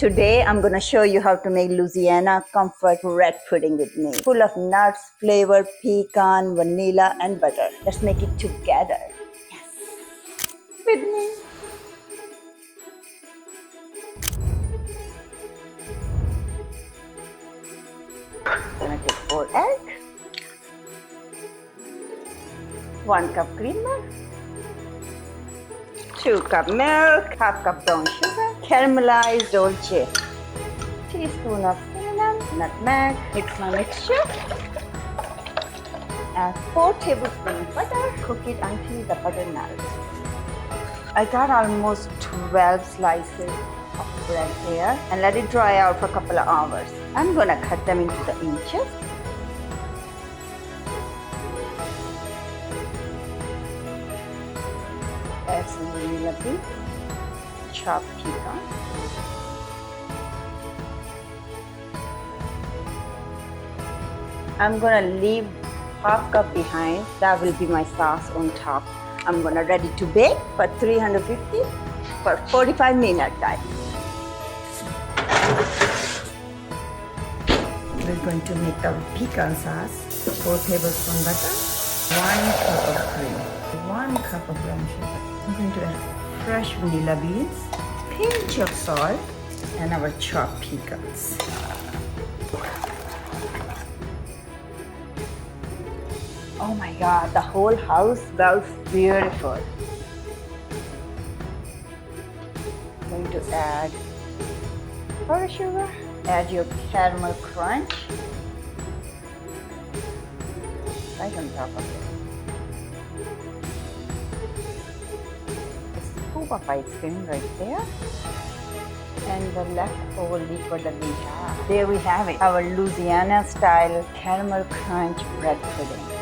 Today I'm gonna show you how to make Louisiana comfort bread pudding with me. Full of nuts, flavored pecan, vanilla and butter. Let's make it together. Yes. With me. Gonna take 4 eggs, 1 cup cream milk, 2 cup milk, half cup brown sugar, caramelized dolce, teaspoon of cinnamon, nutmeg. Mix my mixture. Add 4 tablespoons of butter. Cook it until the butter melts. I got almost 12 slices of bread here and let it dry out for a couple of hours. I'm gonna cut them into the inches. Add some vanilla bean, chopped pecan, I'm gonna leave half cup behind. That will be my sauce on top. I'm gonna ready to bake for 350 for 45 minutes, guys. We're going to make our pecan sauce. 4 tablespoons butter, 1 cup of cream, 1 cup of brown sugar. I'm going to add fresh vanilla beans, pinch of salt, and our chopped pecans. Oh my God, the whole house smells beautiful. I'm going to add powdered sugar, add your caramel crunch right on top of it. A scoop of ice cream right there. And the leftover liquid that we have. There we have it, our Louisiana style caramel crunch bread pudding.